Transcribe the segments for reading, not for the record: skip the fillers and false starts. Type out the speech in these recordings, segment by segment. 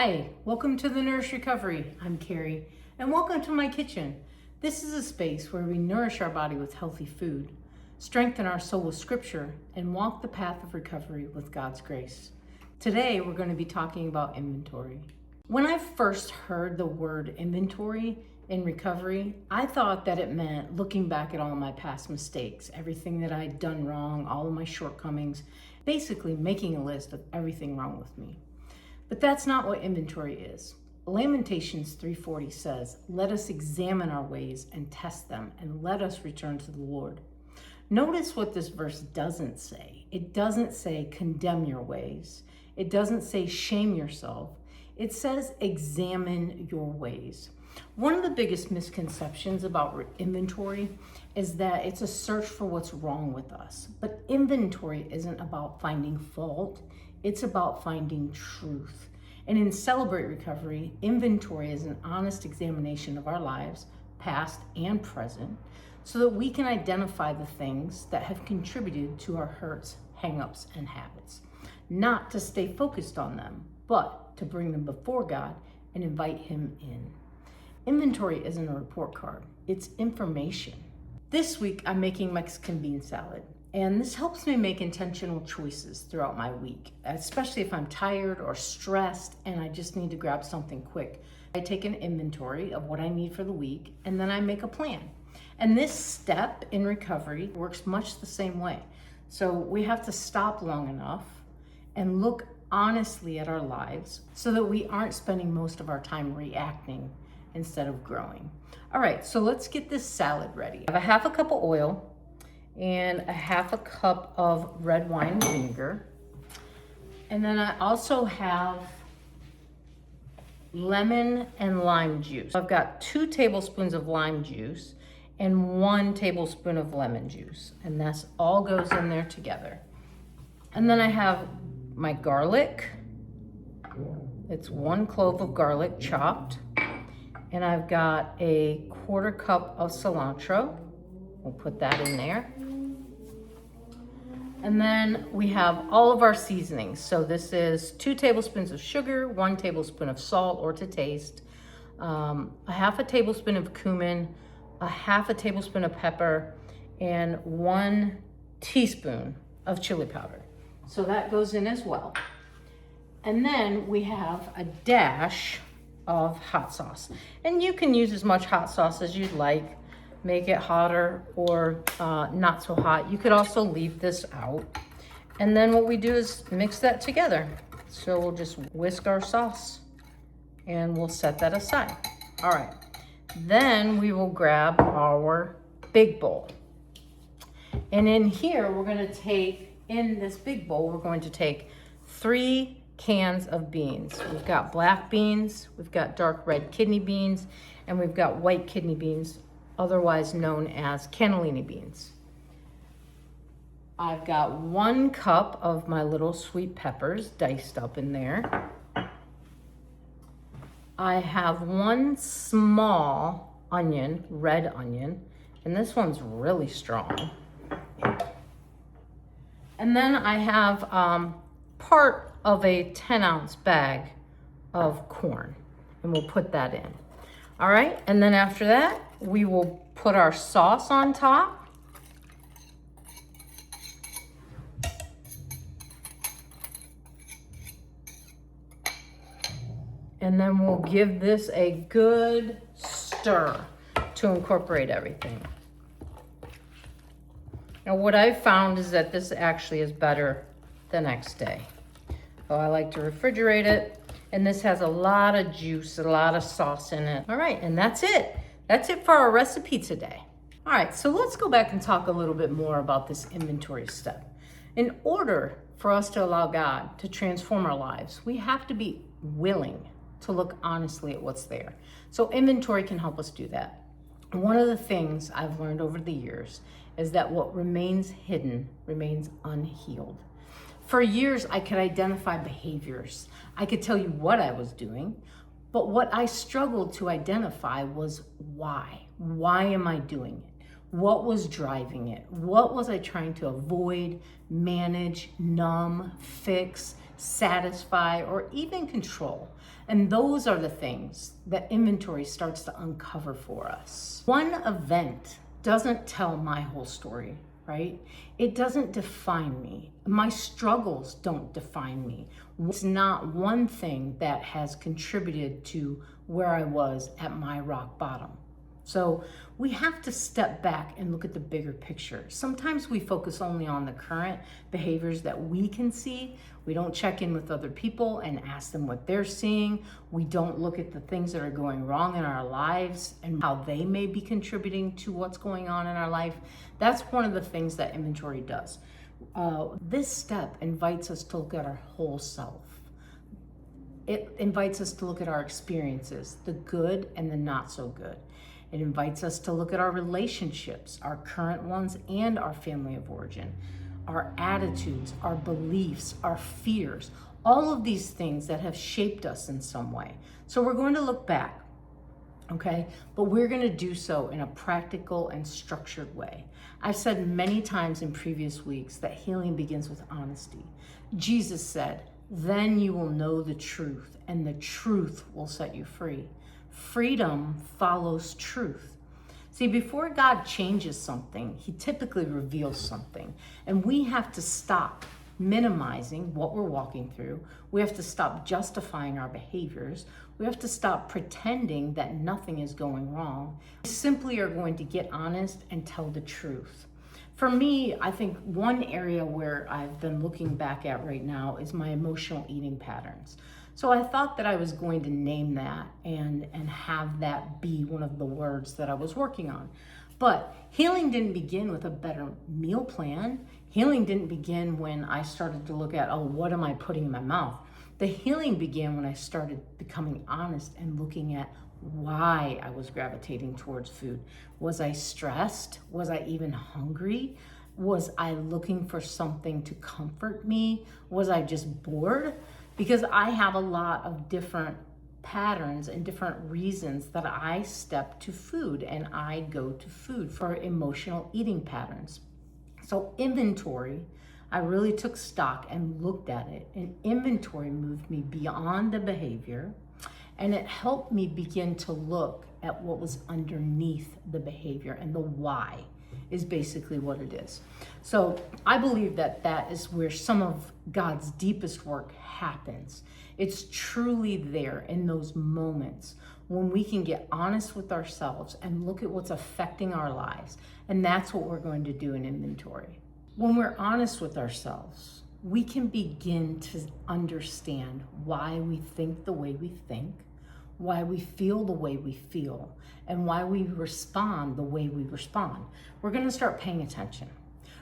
Hi, welcome to the Nourished Recovery. I'm Carrie, and welcome to my kitchen. This is a space where we nourish our body with healthy food, strengthen our soul with scripture, and walk the path of recovery with God's grace. Today, we're going to be talking about inventory. When I first heard the word inventory in recovery, I thought that it meant looking back at all my past mistakes, everything that I'd done wrong, all of my shortcomings, basically making a list of everything wrong with me. But that's not what inventory is. Lamentations 3:40 says, "Let us examine our ways and test them, and let us return to the Lord." Notice what this verse doesn't say. It doesn't say condemn your ways. It doesn't say shame yourself. It says examine your ways. One of the biggest misconceptions about inventory is that it's a search for what's wrong with us. But inventory isn't about finding fault. It's about finding truth. And in Celebrate Recovery, inventory is an honest examination of our lives, past and present, so that we can identify the things that have contributed to our hurts, hang-ups, and habits. Not to stay focused on them, but to bring them before God and invite Him in. Inventory isn't a report card, it's information. This week, I'm making Mexican bean salad. And this helps me make intentional choices throughout my week, especially if I'm tired or stressed and I just need to grab something quick. I take an inventory of what I need for the week, and then I make a plan. And this step in recovery works much the same way. So we have to stop long enough and look honestly at our lives so that we aren't spending most of our time reacting instead of growing. All right, so let's get this salad ready. I have a half a cup of oil and a half a cup of red wine vinegar. And then I also have lemon and lime juice. I've got 2 tablespoons of lime juice and 1 tablespoon of lemon juice. And that's all goes in there together. And then I have my garlic. It's 1 clove of garlic chopped. And I've got a 1/4 cup of cilantro. We'll put that in there. And then we have all of our seasonings. So this is 2 tablespoons of sugar, 1 tablespoon of salt or to taste, a half a tablespoon of cumin, a half a tablespoon of pepper, and 1 teaspoon of chili powder. So that goes in as well. And then we have a dash of hot sauce. And you can use as much hot sauce as you'd like. Make it hotter or not so hot. You could also leave this out. And then what we do is mix that together. So we'll just whisk our sauce and we'll set that aside. All right, then we will grab our big bowl. And in here, we're gonna take, in this big bowl, we're going to take 3 cans of beans. We've got black beans, we've got dark red kidney beans, and we've got white kidney beans, otherwise known as cannellini beans. I've got 1 cup of my little sweet peppers diced up in there. I have 1 small onion, red onion, and this one's really strong. And then I have part of a 10-ounce bag of corn, and we'll put that in. All right, and then after that, we will put our sauce on top. And then we'll give this a good stir to incorporate everything. Now what I've found is that this actually is better the next day. So I like to refrigerate it. And this has a lot of juice, a lot of sauce in it. All right, and that's it. That's it for our recipe today. All right, so let's go back and talk a little bit more about this inventory step. In order for us to allow God to transform our lives, we have to be willing to look honestly at what's there. So inventory can help us do that. One of the things I've learned over the years is that what remains hidden remains unhealed. For years, I could identify behaviors. I could tell you what I was doing, but what I struggled to identify was why. Why am I doing it? What was driving it? What was I trying to avoid, manage, numb, fix, satisfy, or even control? And those are the things that inventory starts to uncover for us. One event doesn't tell my whole story, right? It doesn't define me. My struggles don't define me. It's not one thing that has contributed to where I was at my rock bottom. So we have to step back and look at the bigger picture. Sometimes we focus only on the current behaviors that we can see. We don't check in with other people and ask them what they're seeing. We don't look at the things that are going wrong in our lives and how they may be contributing to what's going on in our life. That's one of the things that inventory does. This step invites us to look at our whole self. It invites us to look at our experiences, the good and the not so good. It invites us to look at our relationships, our current ones and our family of origin, our attitudes, our beliefs, our fears, all of these things that have shaped us in some way. So we're going to look back, okay? But we're going to do so in a practical and structured way. I've said many times in previous weeks that healing begins with honesty. Jesus said, "Then you will know the truth, and the truth will set you free." Freedom follows truth. See, before God changes something, he typically reveals something. And we have to stop minimizing what we're walking through. We have to stop justifying our behaviors. We have to stop pretending that nothing is going wrong. We simply are going to get honest and tell the truth. For me, I think one area where I've been looking back at right now is my emotional eating patterns. So I thought that I was going to name that and have that be one of the words that I was working on. But healing didn't begin with a better meal plan. Healing didn't begin when I started to look at, what am I putting in my mouth? The healing began when I started becoming honest and looking at why I was gravitating towards food. Was I stressed? Was I even hungry? Was I looking for something to comfort me? Was I just bored? Because I have a lot of different patterns and different reasons that I step to food and I go to food for emotional eating patterns. So inventory, I really took stock and looked at it, and inventory moved me beyond the behavior, and it helped me begin to look at what was underneath the behavior, and the why is basically what it is. So I believe that that is where some of God's deepest work happens. It's truly there in those moments when we can get honest with ourselves and look at what's affecting our lives. And that's what we're going to do in inventory. When we're honest with ourselves, we can begin to understand why we think the way we think, why we feel the way we feel, and why we respond the way we respond. We're going to start paying attention.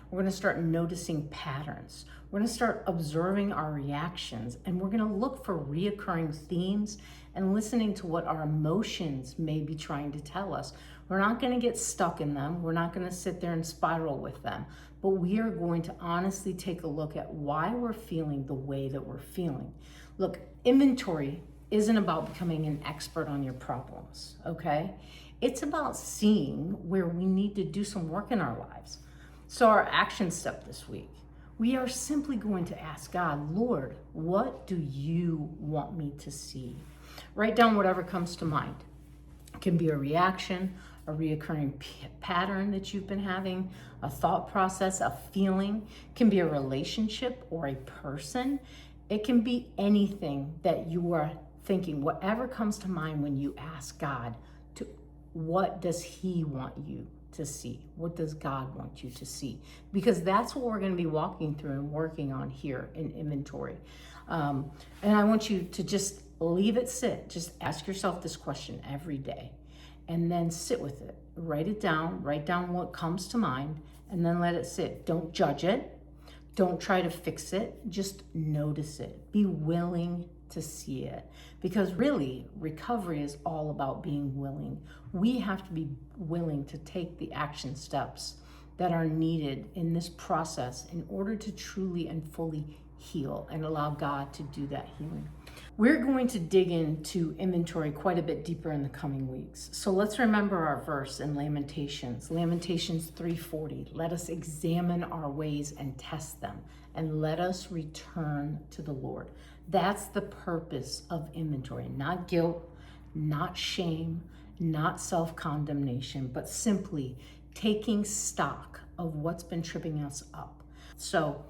We're going to start noticing patterns. We're going to start observing our reactions, and we're going to look for reoccurring themes and listening to what our emotions may be trying to tell us. We're not going to get stuck in them. We're not going to sit there and spiral with them, but we are going to honestly take a look at why we're feeling the way that we're feeling. Look, inventory isn't about becoming an expert on your problems, okay? It's about seeing where we need to do some work in our lives. So our action step this week, we are simply going to ask God, Lord, what do you want me to see? Write down whatever comes to mind. It can be a reaction, a reoccurring pattern that you've been having, a thought process, a feeling. It can be a relationship or a person. It can be anything that you are thinking, whatever comes to mind when you ask God, what does he want you to see? What does God want you to see? Because that's what we're going to be walking through and working on here in inventory. And I want you to just leave it sit. Just ask yourself this question every day and then sit with it. Write it down. Write down what comes to mind and then let it sit. Don't judge it. Don't try to fix it. Just notice it. Be willing to see it, because really recovery is all about being willing. We have to be willing to take the action steps that are needed in this process in order to truly and fully heal and allow God to do that healing. We're going to dig into inventory quite a bit deeper in the coming weeks. So let's remember our verse in Lamentations 3:40. Let us examine our ways and test them, and let us return to the Lord. That's the purpose of inventory, not guilt, not shame, not self-condemnation, but simply taking stock of what's been tripping us up. So,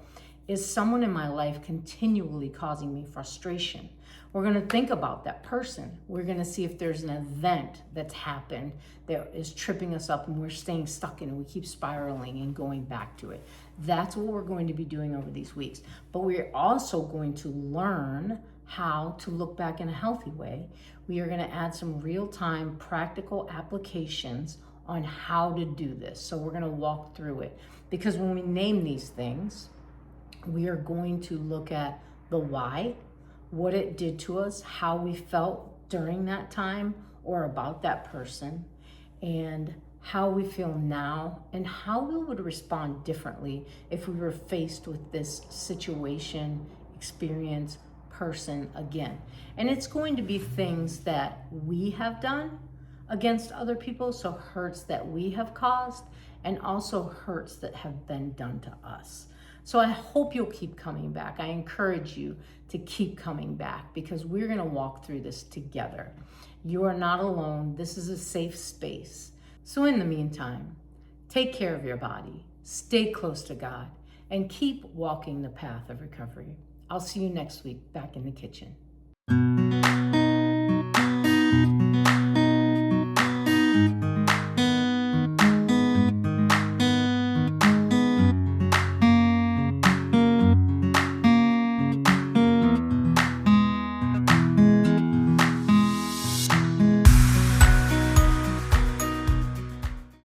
is someone in my life continually causing me frustration? We're going to think about that person. We're going to see if there's an event that's happened that is tripping us up and we're staying stuck in it. We keep spiraling and going back to it. That's what we're going to be doing over these weeks. But we're also going to learn how to look back in a healthy way. We are going to add some real-time practical applications on how to do this. So we're going to walk through it. Because when we name these things, we are going to look at the why, what it did to us, how we felt during that time or about that person, and how we feel now, and how we would respond differently if we were faced with this situation, experience, person again. And it's going to be things that we have done against other people, so hurts that we have caused, and also hurts that have been done to us. So I hope you'll keep coming back. I encourage you to keep coming back because we're going to walk through this together. You are not alone. This is a safe space. So in the meantime, take care of your body, stay close to God, and keep walking the path of recovery. I'll see you next week back in the kitchen.